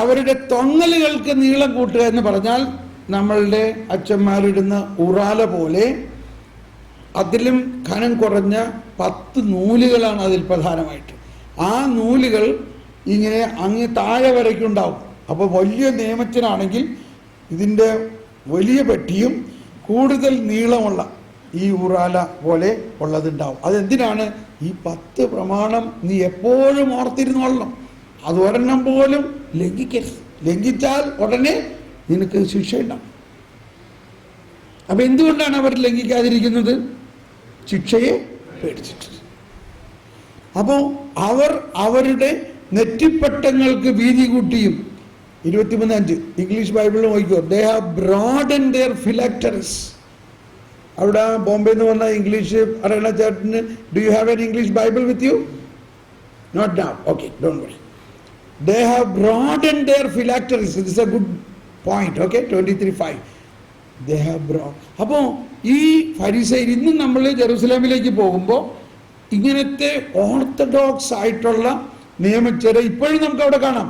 അവരുടെ തൊങ്ങലുകൾക്ക് നീളം കൂട്ടുക എന്ന് പറഞ്ഞാൽ നമ്മളുടെ അച്ഛന്മാരിടുന്ന ഉറാല പോലെ അതിലും കനം കുറഞ്ഞ 10 നൂലുകളാണ് അതിൽ പ്രധാനമായിട്ട്. ആ നൂലുകൾ ഇങ്ങനെ അങ്ങ് താഴെ വരയ്ക്കുണ്ടാവും. അപ്പോൾ വലിയ നിയമത്തിനാണെങ്കിൽ ഇതിൻ്റെ വലിയ പെട്ടിയും കൂടുതൽ നീളമുള്ള ഈ ഉറാല പോലെ ഉള്ളതുണ്ടാവും. അതെന്തിനാണ്? ഈ 10 പ്രമാണം നീ എപ്പോഴും ഓർത്തിരുന്നോളണം. അത് ഒരെണ്ണം പോലും ലംഘിക്കരുത്. ലംഘിച്ചാൽ ഉടനെ നിനക്ക് ശിക്ഷയുണ്ടാവും. അപ്പം എന്തുകൊണ്ടാണ് അവർ ലംഘിക്കാതിരിക്കുന്നത്? ശിക്ഷയെ പേടിച്ചിട്ട്. അപ്പോൾ അവരുടെ നെറ്റിപ്പട്ടങ്ങൾക്ക് വീതി കൂട്ടിയും 23:5 ഇംഗ്ലീഷ് ബൈബിളിൽ നോക്കിക്കോ. They have broaden their phylacteries. അവിടെ ബോംബെ എന്ന് പറഞ്ഞ ഇംഗ്ലീഷ് അറിയണ ചേട്ടന്, do you have an English Bible with you? Not now. Okay, don't worry. They have broadened their phylacteries. This is a good point. Okay, 23:5. They have broadened. അപ്പോൾ ഈ ഫരിസേയർ ഇന്നും നമ്മൾ ജെറുസലേമിലേക്ക് പോകുമ്പോൾ ഇങ്ങനത്തെ ഓർത്തഡോക്സ് ആയിട്ടുള്ള നിയമജ്ഞരെ ഇപ്പോഴും നമുക്ക് അവിടെ കാണാം.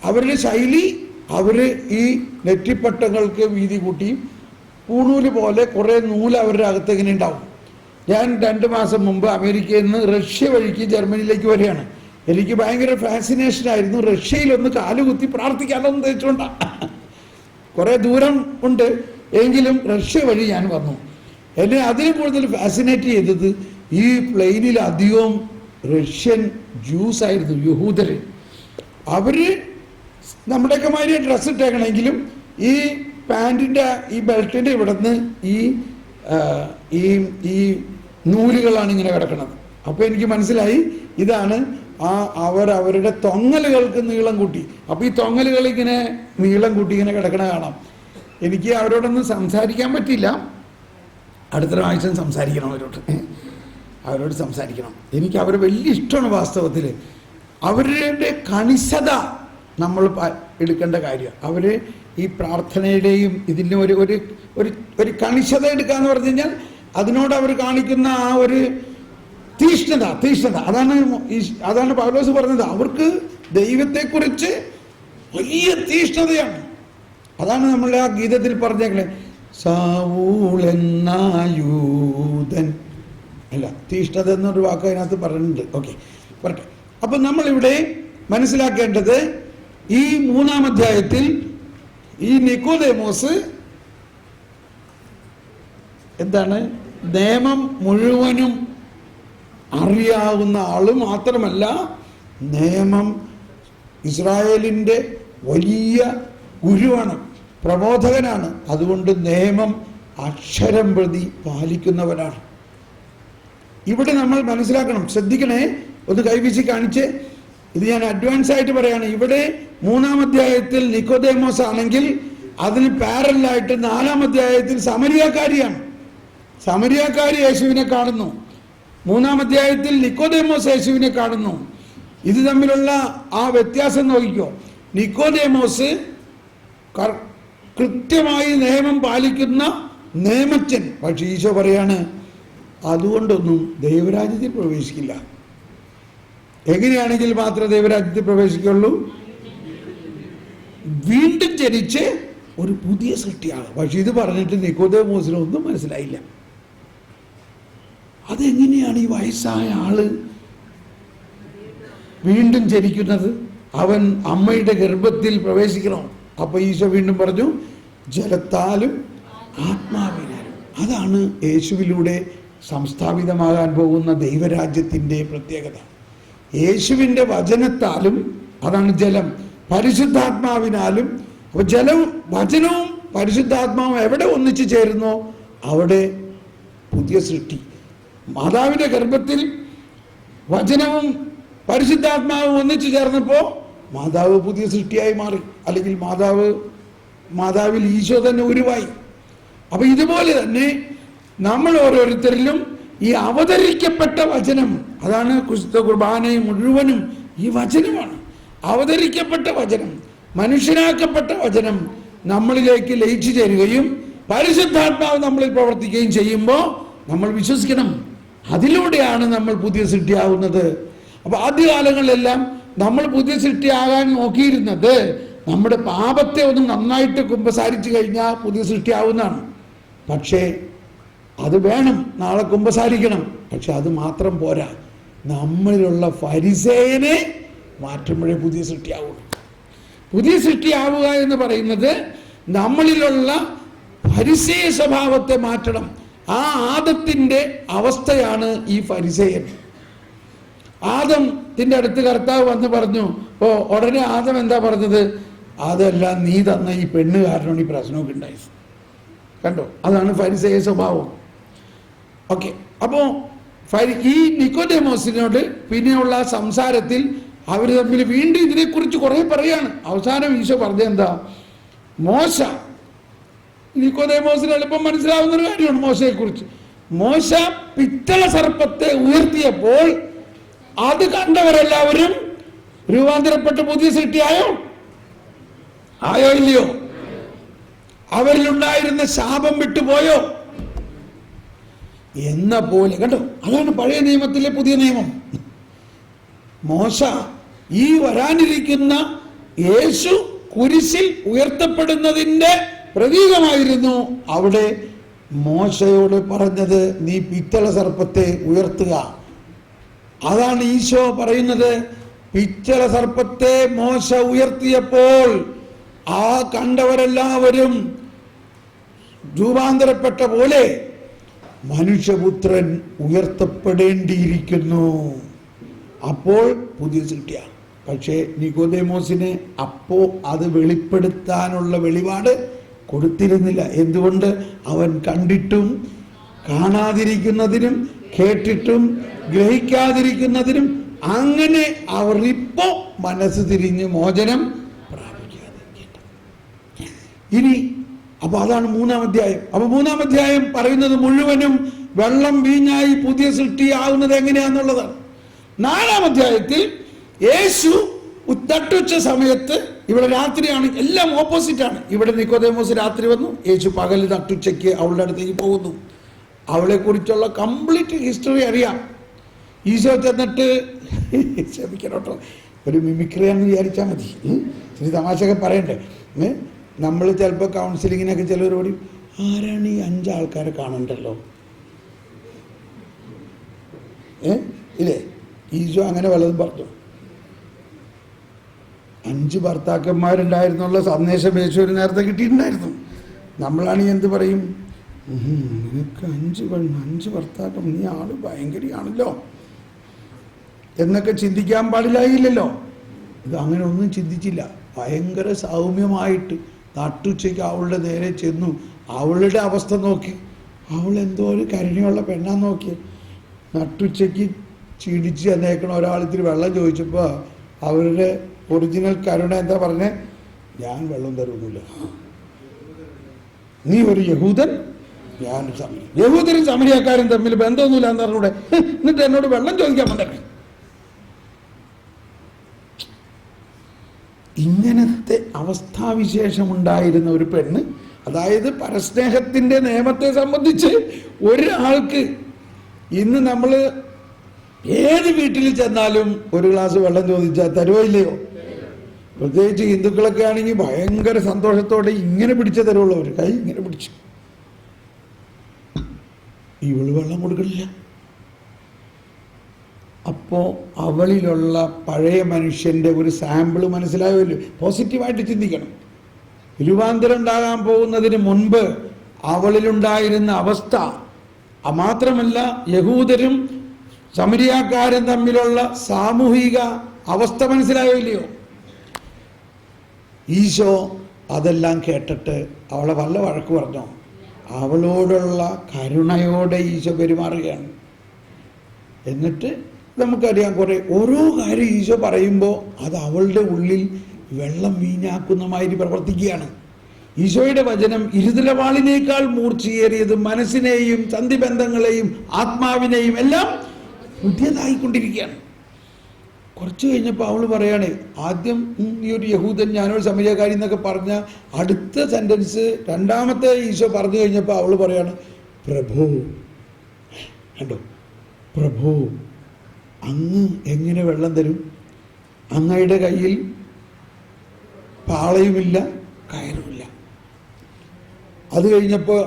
അവരുടെ ശൈലി, ഈ നെറ്റിപ്പട്ടങ്ങൾക്ക് വീതി കൂട്ടി പൂണൂല് പോലെ കുറേ നൂല് അവരുടെ അകത്ത് ഇങ്ങനെ ഉണ്ടാവും. ഞാൻ 2 മാസം മുമ്പ് അമേരിക്കയിൽ നിന്ന് റഷ്യ വഴിക്ക് ജർമ്മനിയിലേക്ക് വരികയാണ്. എനിക്ക് ഭയങ്കര ഫാസിനേഷനായിരുന്നു. റഷ്യയിലൊന്ന് കാലുകുത്തി പ്രാർത്ഥിക്കാനോ എന്ന് തേച്ചുകൊണ്ടാണ്. കുറേ ദൂരം ഉണ്ട്, എങ്കിലും റഷ്യ വഴി ഞാൻ വന്നു. എന്നെ അതിന് കൂടുതൽ ഫാസിനേറ്റ് ചെയ്തത് ഈ പ്ലെയിനിൽ അധികവും റഷ്യൻ ജ്യൂസ് ആയിരുന്നു, യഹൂദർ. അവർ നമ്മുടെയൊക്കെ മാതിരി ഡ്രസ്സ് ഇട്ടേക്കണമെങ്കിലും ഈ പാൻറ്റിൻ്റെ ഈ ബെൽറ്റിൻ്റെ ഇവിടെ നിന്ന് ഈ നൂലുകളാണ് ഇങ്ങനെ കിടക്കുന്നത്. അപ്പോൾ എനിക്ക് മനസ്സിലായി ഇതാണ് അവരുടെ തൊങ്ങലുകൾക്ക് നീളം കൂട്ടി. അപ്പോൾ ഈ തൊങ്ങലുകൾ ഇങ്ങനെ നീളം കൂട്ടി ഇങ്ങനെ കിടക്കണ കാണാം. എനിക്ക് അവരോടൊന്നും സംസാരിക്കാൻ പറ്റില്ല. അടുത്ത പ്രാവശ്യം സംസാരിക്കണം അവരോട് സംസാരിക്കണം. എനിക്ക് അവർ വലിയ ഇഷ്ടമാണ്. വാസ്തവത്തിൽ അവരുടെ കണിശത നമ്മൾ എടുക്കേണ്ട കാര്യം. അവർ ഈ പ്രാർത്ഥനയുടെയും ഇതിൻ്റെ ഒരു കണിശത എടുക്കുക എന്ന് പറഞ്ഞു കഴിഞ്ഞാൽ അതിനോട് അവർ കാണിക്കുന്ന ആ ഒരു തീഷ്ണത. അതാണ് പൗലോസ് പറഞ്ഞത്. അവർക്ക് ദൈവത്തെക്കുറിച്ച് വലിയ തീഷ്ണതയാണ്. അതാണ് നമ്മൾ ആ ഗീതത്തിൽ പറഞ്ഞേക്കണേ, സൗൽ എന്ന യൂതൻ, അല്ല തീഷ്ണത എന്നൊരു വാക്ക് അതിനകത്ത് പറഞ്ഞിട്ടുണ്ട്. ഓക്കെ, പറട്ടെ. അപ്പം നമ്മളിവിടെ മനസ്സിലാക്കേണ്ടത് ഈ 3-ാം അധ്യായത്തിൽ ഈ നിക്കോദേമോസ് എന്താണ്, നിയമം മുഴുവനും അറിയാവുന്ന ആള് മാത്രമല്ല, നിയമം ഇസ്രായേലിൻ്റെ വലിയ ഗുരുവാണ്, പ്രബോധകനാണ്. അതുകൊണ്ട് നിയമം അക്ഷരം പ്രതി പാലിക്കുന്നവനാണ്. ഇവിടെ നമ്മൾ മനസ്സിലാക്കണം, ശ്രദ്ധിക്കണേ, ഒന്ന് കൈവീശി കാണിച്ച്, ഇത് ഞാൻ അഡ്വാൻസ് ആയിട്ട് പറയാണ്. ഇവിടെ 3-ാം അധ്യായത്തിൽ നിക്കോദേമോസ് ആണെങ്കിൽ അതിന് പാരലായിട്ട് 4-ാം അധ്യായത്തിൽ സമരിയാക്കാരിയാണ്. സമരിയാക്കാരി യേശുവിനെ കാണുന്നു. 3-ാം അധ്യായത്തിൽ നിക്കോദേമോസ് യേശുവിനെ കാണുന്നു. ഇത് തമ്മിലുള്ള ആ വ്യത്യാസം നോക്കിക്കോ. നിക്കോദേമോസ് കൃത്യമായി നിയമം പാലിക്കുന്ന നിയമജ്ഞൻ. പക്ഷെ ഈശോ പറയാണ്, അതുകൊണ്ടൊന്നും ദൈവരാജ്യത്തിൽ പ്രവേശിക്കില്ല. എങ്ങനെയാണെങ്കിൽ മാത്രമേ ദൈവരാജ്യത്തിൽ പ്രവേശിക്കുള്ളൂ? വീണ്ടും ജനിച്ച് ഒരു പുതിയ സൃഷ്ടിയാണ്. പക്ഷെ ഇത് പറഞ്ഞിട്ട് നിക്കോദേമോസിന് ഒന്നും മനസ്സിലായില്ല. അതെങ്ങനെയാണ് ഈ വയസ്സായ ആള് വീണ്ടും ജനിക്കുന്നത്? അവൻ അമ്മയുടെ ഗർഭത്തിൽ പ്രവേശിക്കണം. അപ്പൊ ഈശോ വീണ്ടും പറഞ്ഞു, ജലത്താലും ആത്മാവിനാലും. അതാണ് യേശുവിലൂടെ സംസ്ഥാപിതമാകാൻ പോകുന്ന ദൈവരാജ്യത്തിൻ്റെ പ്രത്യേകത. യേശുവിൻ്റെ വചനത്താലും, അതാണ് ജലം, പരിശുദ്ധാത്മാവിനാലും. അപ്പൊ ജലവും വചനവും പരിശുദ്ധാത്മാവും എവിടെ ഒന്നിച്ചു ചേരുന്നോ അവിടെ പുതിയ സൃഷ്ടി. മാതാവിൻ്റെ ഗർഭത്തിൽ വചനവും പരിശുദ്ധാത്മാവും ഒന്നിച്ചു ചേർന്നപ്പോൾ മാതാവ് പുതിയ സൃഷ്ടിയായി മാറി, അല്ലെങ്കിൽ മാതാവിൽ ഈശോ തന്നെ ഉരുവായി. അപ്പൊ ഇതുപോലെ തന്നെ നമ്മൾ ഓരോരുത്തരിലും ഈ അവതരിക്കപ്പെട്ട വചനം, അതാണ് ക്രിസ്തു കുർബാനയും മുഴുവനും ഈ വചനമാണ്. അവതരിക്കപ്പെട്ട വചനം, മനുഷ്യനാക്കപ്പെട്ട വചനം നമ്മളിലേക്ക് ലയിച്ചു ചേരുകയും പരിശുദ്ധാത്മാവ് നമ്മളിൽ പ്രവർത്തിക്കുകയും ചെയ്യുമ്പോൾ നമ്മൾ വിശ്വസിക്കണം, അതിലൂടെയാണ് നമ്മൾ പുതിയ സൃഷ്ടിയാവുന്നത്. അപ്പൊ ആദ്യകാലങ്ങളിലെല്ലാം നമ്മൾ പുതിയ സൃഷ്ടിയാകാൻ നോക്കിയിരുന്നത് നമ്മുടെ പാപത്തെ ഒന്ന് നന്നായിട്ട് കുമ്പസാരിച്ചു കഴിഞ്ഞാൽ പുതിയ സൃഷ്ടിയാവുന്നതാണ്. പക്ഷേ അത് വേണം, നാളെ കുമ്പസാരിക്കണം. പക്ഷെ അത് മാത്രം പോരാ, നമ്മളിലുള്ള ഫരിസേയനെ മാറ്റുമ്പോഴേ പുതിയ സൃഷ്ടിയാവുള്ളൂ. പുതിയ സൃഷ്ടിയാവുക എന്ന് പറയുന്നത് നമ്മളിലുള്ള ഫരിസേയ സ്വഭാവത്തെ മാറ്റണം. ആ ആദത്തിന്റെ അവസ്ഥയാണ് ഈ ഫരിസേയൻ. ആദത്തിന്റെ അടുത്ത് കർത്താവ് വന്ന് പറഞ്ഞു. ഓ, ഉടനെ ആദം എന്താ പറഞ്ഞത്? അതെല്ലാം നീ തന്ന ഈ പെണ്ണ് കാരണമാണ് ഈ പ്രശ്നമൊക്കെ ഉണ്ടായി. കണ്ടോ, അതാണ് ഫരിസേയ സ്വഭാവം. ഓക്കെ, അപ്പോ ഈ നിക്കോദേമോസിനോട് പിന്നെയുള്ള സംസാരത്തിൽ അവർ തമ്മിൽ വീണ്ടും ഇതിനെക്കുറിച്ച് കുറെ പറയാണ്. അവസാനം ഈശോ പറഞ്ഞെന്താ? മോശ, നിക്കോദേമോസിന് എളുപ്പം മനസ്സിലാവുന്നൊരു കാര്യമാണ് മോശയെക്കുറിച്ച്. മോശ പിത്തള സർപ്പത്തെ ഉയർത്തിയപ്പോൾ അത് കണ്ടവരെല്ലാവരും രൂപാന്തരപ്പെട്ട് പുതിയ സൃഷ്ടിയായോ? ആയോ ഇല്ലയോ? അവരിലുണ്ടായിരുന്ന ശാപം വിട്ടുപോയോ എന്ന പോലെ. കണ്ടോ, അതാണ് പഴയ നിയമത്തിലെ പുതിയ നിയമം. മോശ ഈ വരാനിരിക്കുന്ന യേശു കുരിശിൽ ഉയർത്തപ്പെടുന്നതിൻ്റെ പ്രതീകമായിരുന്നു. അവിടെ മോശയോട് പറഞ്ഞത്, നീ പിത്തള സർപ്പത്തെ ഉയർത്തുക. അതാണ് ഈശോ പറയുന്നത്. പിത്തള സർപ്പത്തെ മോശ ഉയർത്തിയപ്പോൾ ആ കണ്ടവരെല്ലാവരും രൂപാന്തരപ്പെട്ട പോലെ മനുഷ്യപുത്രൻ ഉയർത്തപ്പെടേണ്ടിയിരിക്കുന്നു. അപ്പോൾ പുതിയ സൃഷ്ടിയാണ്. പക്ഷേ നിക്കോദേമോസിന് അപ്പോ അത് വെളിപ്പെടുത്താനുള്ള വെളിപാട് കൊടുത്തിരുന്നില്ല. എന്തുകൊണ്ട്? അവൻ കണ്ടിട്ടും കാണാതിരിക്കുന്നതിനും കേട്ടിട്ടും ഗ്രഹിക്കാതിരിക്കുന്നതിനും അങ്ങനെ അവർ ഇപ്പോ മനസ്സ് തിരിഞ്ഞ് മോചനം പ്രാപിക്കാതിരിക്കട്ടെ. ഇനി അപ്പൊ അതാണ് 3-ാം അധ്യായം. അപ്പൊ 3-ാം അധ്യായം പറയുന്നത് മുഴുവനും വെള്ളം വീഞ്ഞായി പുതിയ സൃഷ്ടിയാവുന്നത് എങ്ങനെയാന്നുള്ളതാണ്. 4-ാം അധ്യായത്തിൽ യേശു തട്ടുച്ച സമയത്ത്, ഇവിടെ രാത്രിയാണ്, എല്ലാം ഓപ്പോസിറ്റ് ആണ്. ഇവിടെ നിക്കോദേമോസ് രാത്രി വന്നു, യേശു പകല് തട്ടുച്ചയ്ക്ക് അവളുടെ അടുത്തേക്ക് പോകുന്നു. അവളെ കുറിച്ചുള്ള കംപ്ലീറ്റ് ഹിസ്റ്ററി അറിയാം. ഈശോ ചെന്നിട്ട്, ക്ഷമിക്കണം കേട്ടോ, ഒരു മിമിക്രിയാണെന്ന് വിചാരിച്ചാൽ മതി, ഇത്തിരി തമാശയൊക്കെ പറയണ്ടേ. നമ്മൾ ചിലപ്പോൾ കൗൺസിലിങ്ങിനൊക്കെ ചിലർ ഓടി, ആരാണ് ഈ 5 ആൾക്കാരെ കാണണ്ടല്ലോ, ഇല്ലേ? ഈശോ അങ്ങനെ വല്ലതും പറഞ്ഞു? 5 ഭർത്താക്കന്മാരുണ്ടായിരുന്നുള്ള സന്ദേശം യേശു ഒരു നേരത്തെ കിട്ടിയിട്ടുണ്ടായിരുന്നു. നമ്മളാണെങ്കിൽ എന്ത് പറയും? നിനക്ക് 5 ഭർത്താക്കൾ, നീ ആള് ഭയങ്കരയാണല്ലോ എന്നൊക്കെ ചിന്തിക്കാൻ പാടില്ലായില്ലല്ലോ. ഇത് അങ്ങനെ ഒന്നും ചിന്തിച്ചില്ല. ഭയങ്കര സൗമ്യമായിട്ട് നട്ടുച്ചയ്ക്ക് അവളുടെ നേരെ ചെന്നു. അവളുടെ അവസ്ഥ നോക്കി, അവൾ എന്തോ ഒരു കരുണയുള്ള പെണ്ണാൻ നോക്കി. നട്ടുച്ചയ്ക്ക് ചീടിച്ച് എന്നേക്കണ ഒരാളിത്തിരി വെള്ളം ചോദിച്ചപ്പോൾ അവരുടെ ഒറിജിനൽ കരുണ എന്താ പറഞ്ഞേ? ഞാൻ വെള്ളം തരുന്നില്ല. നീ ഒരു യഹൂദൻ, ഞാൻ യഹൂദരും സമരിയാക്കാരും തമ്മിൽ ബന്ധമൊന്നുമില്ല എന്ന് പറഞ്ഞൂടെ, എന്നിട്ട് എന്നോട് വെള്ളം ചോദിക്കാൻ വന്നേ. ഇങ്ങനത്തെ അവസ്ഥാവിശേഷമുണ്ടായിരുന്ന ഒരു പെണ്ണ്, അതായത് പരസ്നേഹത്തിൻ്റെ നിയമത്തെ സംബന്ധിച്ച് ഒരാൾക്ക് ഇന്ന് നമ്മൾ ഏത് വീട്ടിൽ ചെന്നാലും ഒരു ഗ്ലാസ് വെള്ളം ചോദിച്ചാൽ തരുമോ ഇല്ലയോ? പ്രത്യേകിച്ച് ഹിന്ദുക്കളൊക്കെ ആണെങ്കിൽ ഭയങ്കര സന്തോഷത്തോടെ ഇങ്ങനെ പിടിച്ചേ തരുള്ളൂ. അവർ കൈ ഇങ്ങനെ പിടിച്ചു. ഇവള് വെള്ളം കൊടുക്കണില്ല. അപ്പോൾ അവളിലുള്ള പഴയ മനുഷ്യൻ്റെ ഒരു സാമ്പിൾ മനസ്സിലായല്ലോ. പോസിറ്റീവായിട്ട് ചിന്തിക്കണം. രൂപാന്തരം ഉണ്ടാകാൻ പോകുന്നതിന് മുൻപ് അവളിലുണ്ടായിരുന്ന അവസ്ഥ, മാത്രമല്ല യഹൂദരും സമരിയാക്കാരും തമ്മിലുള്ള സാമൂഹിക അവസ്ഥ മനസ്സിലായില്ലയോ? ഈശോ അതെല്ലാം കേട്ടിട്ട് അവളെ വല്ല വഴക്ക് പറഞ്ഞോ? അവളോടുള്ള കരുണയോടെ ഈശോ പെരുമാറുകയാണ്. എന്നിട്ട് നമുക്കറിയാം, ഓരോ കാര്യം ഈശോ പറയുമ്പോൾ അത് അവളുടെ ഉള്ളിൽ വെള്ളം വീഞ്ഞാക്കുന്ന മാതിരി പ്രവർത്തിക്കുകയാണ്. ഈശോയുടെ വചനം ഇരുതലവാളിനേക്കാൾ മൂർച്ചയേറിയത് മനസ്സിനെയും സന്ധിബന്ധങ്ങളെയും ആത്മാവിനെയും എല്ലാം പുതിയതായിക്കൊണ്ടിരിക്കുകയാണ്. കുറച്ച് കഴിഞ്ഞപ്പോൾ അവൾ പറയാണ്, ആദ്യം ഈ ഒരു യഹൂദൻ ഞാനൊരു സമരിയാക്കാരി എന്നൊക്കെ പറഞ്ഞ അടുത്ത സെൻറ്റൻസ് രണ്ടാമത്തെ ഈശോ പറഞ്ഞു കഴിഞ്ഞപ്പോൾ അവൾ പറയാണ്, പ്രഭു, കണ്ടോ, പ്രഭു അങ്ങ് എങ്ങനെ വെള്ളം തരും? അങ്ങയുടെ കയ്യിൽ പാളയുമില്ല, കയറുമില്ല. അത് കഴിഞ്ഞപ്പോൾ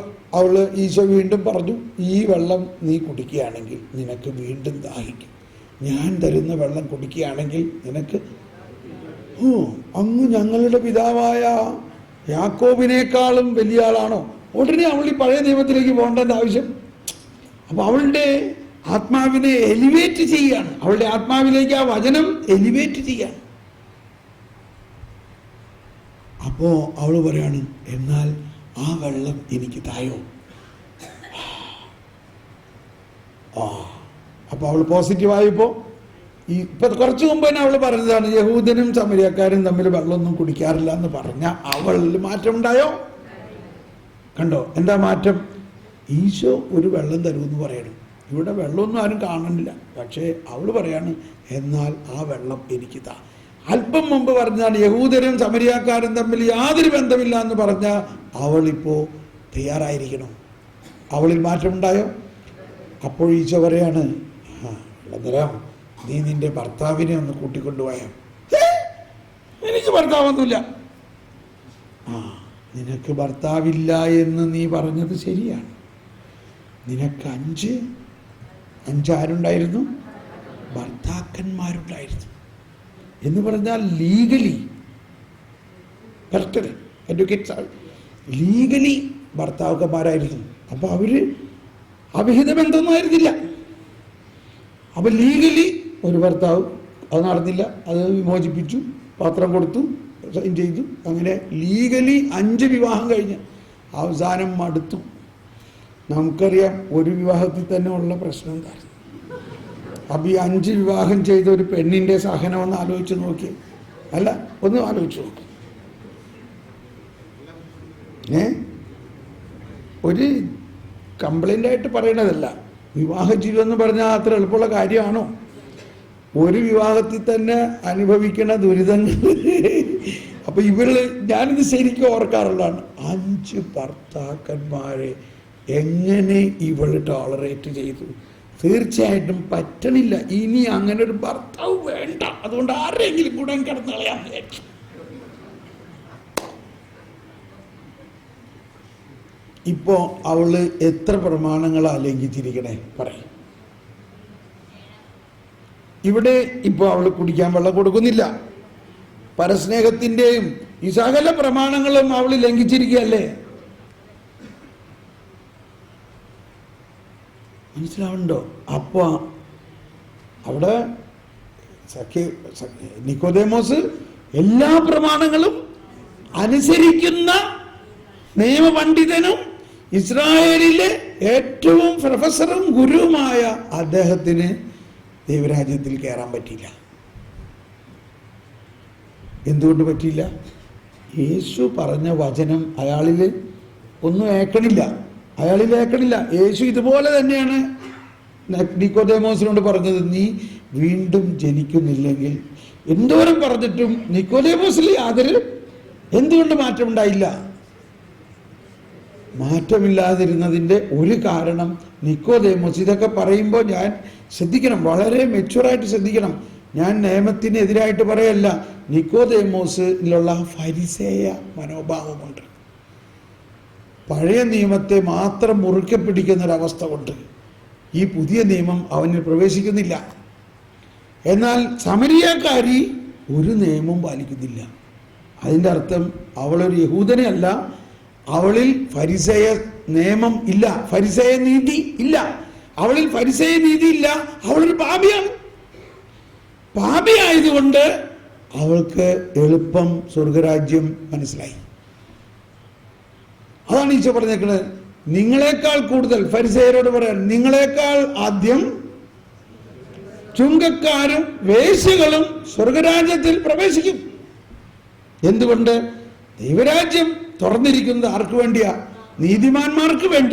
ഈശോ വീണ്ടും പറഞ്ഞു, ഈ വെള്ളം നീ കുടിക്കുകയാണെങ്കിൽ നിനക്ക് വീണ്ടും ദാഹിക്കും. ഞാൻ തരുന്ന വെള്ളം കുടിക്കുകയാണെങ്കിൽ നിനക്ക് അങ്ങ് ഞങ്ങളുടെ പിതാവായ യാക്കോബിനേക്കാളും വലിയ ആളാണോ? ഉടനെ അവൾ ഈ പഴയ നിയമത്തിലേക്ക് പോകേണ്ട ആവശ്യം. അപ്പോൾ അവളുടെ ആത്മാവിനെ എലിവേറ്റ് ചെയ്യാണ്. അവളുടെ ആത്മാവിലേക്ക് ആ വചനം എലിവേറ്റ് ചെയ്യാണ്. അപ്പോൾ അവൾ പറയാണ്, എന്നാൽ ആ വെള്ളം എനിക്ക് തായോ? അപ്പോൾ അവൾ പോസിറ്റീവായപ്പോൾ ഇപ്പം കുറച്ച് മുമ്പ് തന്നെ അവൾ പറഞ്ഞതാണ്, യഹൂദനും സമരിയാക്കാരും തമ്മിൽ വെള്ളമൊന്നും കുടിക്കാറില്ല എന്ന് പറഞ്ഞ അവളിൽ മാറ്റം ഉണ്ടായോ? കണ്ടോ എന്താ മാറ്റം? ഈശോ ഒരു വെള്ളം തരുമെന്ന് പറയണം. ഇവിടെ വെള്ളമൊന്നും ആരും കാണുന്നില്ല. പക്ഷേ അവൾ പറയാണ്, എന്നാൽ ആ വെള്ളം എനിക്ക് താ. അല്പം മുമ്പ് പറഞ്ഞാൽ യഹൂദരും സമരിയാക്കാരും തമ്മിൽ യാതൊരു ബന്ധമില്ല എന്ന് പറഞ്ഞ അവളിപ്പോൾ തയ്യാറായിരിക്കണം. അവളിൽ മാറ്റമുണ്ടായോ? അപ്പോൾ ഈശോ പറയാണ്, തരാം, നീ നിന്റെ ഭർത്താവിനെ ഒന്ന് കൂട്ടിക്കൊണ്ടുപോയാ. എനിക്ക് ഭർത്താവൊന്നുമില്ല. നിനക്ക് ഭർത്താവില്ല എന്ന് നീ പറഞ്ഞത് ശരിയാണ്. നിനക്ക് 5 ആരുണ്ടായിരുന്നു? ഭർത്താക്കന്മാരുണ്ടായിരുന്നു. എന്ന് പറഞ്ഞാൽ ലീഗലി കറക്റ്റ് അഡ്വക്കേറ്റ്സ് ലീഗലി ഭർത്താക്കന്മാരായിരുന്നു. അപ്പോൾ അവർ അവിഹിത ബന്ധമൊന്നും ആയിരുന്നില്ല. അപ്പം ലീഗലി ഒരു ഭർത്താവ്, അത് നടന്നില്ല, അത് വിമോചിപ്പിച്ചു, പാത്രം കൊടുത്തു, സൈൻ ചെയ്തു. അങ്ങനെ ലീഗലി 5 വിവാഹം കഴിഞ്ഞ് അവസാനം മടുത്തു. നമുക്കറിയാം ഒരു വിവാഹത്തിൽ തന്നെ ഉള്ള പ്രശ്നം എന്തായിരുന്നു. അപ്പം ഈ 5 വിവാഹം ചെയ്ത ഒരു പെണ്ണിൻ്റെ സഹനം ഒന്ന് ആലോചിച്ച് നോക്കി. അല്ല, ഒന്ന് ആലോചിച്ച് നോക്കി. ഒരു കംപ്ലൈൻ്റായിട്ട് പറയണതല്ല. വിവാഹ ജീവിതം എന്ന് പറഞ്ഞാൽ അത്ര എളുപ്പമുള്ള കാര്യമാണോ? ഒരു വിവാഹത്തിൽ തന്നെ അനുഭവിക്കുന്ന ദുരിതങ്ങൾ. അപ്പം ഞാനിത് ശരിക്കും ഓർക്കാറുള്ളതാണ്. 5 ഭർത്താക്കന്മാരെ എങ്ങനെ ഇവൾ ടോളറേറ്റ് ചെയ്തു? തീർച്ചയായിട്ടും പറ്റണില്ല. ഇനി അങ്ങനെ ഒരു ഭർത്താവ് വേണ്ട. അതുകൊണ്ട് ആരെങ്കിലും കൂടെ കിടന്ന് കളയാൻ വിചാരിച്ചു. ഇപ്പോ അവള് എത്ര പ്രമാണങ്ങളാ ലംഘിച്ചിരിക്കണേ പറയും. ഇവിടെ ഇപ്പൊ അവള് കുടിക്കാൻ വെള്ളം കൊടുക്കുന്നില്ല. പരസ്നേഹത്തിന്റെയും ഈ സകല പ്രമാണങ്ങളും അവള് ലംഘിച്ചിരിക്കുകയല്ലേ? മനസ്സിലാവുന്നുണ്ടോ? അപ്പൊ അവിടെ നിക്കോദേമോസ് എല്ലാ പ്രമാണങ്ങളും അനുസരിക്കുന്ന നിയമപണ്ഡിതനും ഇസ്രായേലിലെ ഏറ്റവും പ്രൊഫസറും ഗുരുവുമായ അദ്ദേഹത്തിന് ദൈവരാജ്യത്തിൽ കയറാൻ പറ്റിയില്ല. എന്തുകൊണ്ട് പറ്റിയില്ല? യേശു പറഞ്ഞ വചനം അയാളിൽ ഒന്നും ഏക്കണില്ല. യേശു ഇതുപോലെ തന്നെയാണ് നിക്കോദേമോസിനോട് പറഞ്ഞത്, നീ വീണ്ടും ജനിക്കുന്നില്ലെങ്കിൽ. എന്തോരം പറഞ്ഞിട്ടും നിക്കോദേമോസിൽ യാതൊരു എന്തുകൊണ്ട് മാറ്റമുണ്ടായില്ല? മാറ്റമില്ലാതിരുന്നതിൻ്റെ ഒരു കാരണം നിക്കോദേമോസ്, ഇതൊക്കെ പറയുമ്പോൾ ഞാൻ ശ്രദ്ധിക്കണം, വളരെ മെച്യൂറായിട്ട് ശ്രദ്ധിക്കണം. ഞാൻ നിയമത്തിനെതിരായിട്ട് പറയല്ല. നിക്കോദേമോസിലുള്ള ഫരിസേയ മനോഭാവമുണ്ട്. പഴയ നിയമത്തെ മാത്രം മുറുക്കെ പിടിക്കുന്ന ഒരവസ്ഥ കൊണ്ട് ഈ പുതിയ നിയമം അവനിൽ പ്രവേശിക്കുന്നില്ല. എന്നാൽ സമരിയക്കാരി ഒരു നിയമവും പാലിക്കുന്നില്ല. അതിൻ്റെ അർത്ഥം അവളൊരു യഹൂദനെ അല്ല, അവളിൽ ഫരിസേയ നിയമം ഇല്ല, ഫരിസേയ നീതി ഇല്ല. അവളിൽ ഫരിസേയ നീതി ഇല്ല, അവളൊരു പാപിയാണ്. പാപിയായതുകൊണ്ട് അവൾക്ക് എളുപ്പം സ്വർഗരാജ്യം മനസ്സിലായി. അതാണ് ഈശോ പറഞ്ഞേക്കുന്നത്, നിങ്ങളെക്കാൾ കൂടുതൽ ഫരിസേയരോട് പറയാൻ, നിങ്ങളെക്കാൾ ആദ്യം ചുങ്കക്കാരും വേശ്യകളും സ്വർഗരാജ്യത്തിൽ പ്രവേശിക്കും. എന്തുകൊണ്ട്? ദൈവരാജ്യം തുറന്നിരിക്കുന്നത് ആർക്ക് വേണ്ടിയാ? നീതിമാന്മാർക്ക് വേണ്ടി.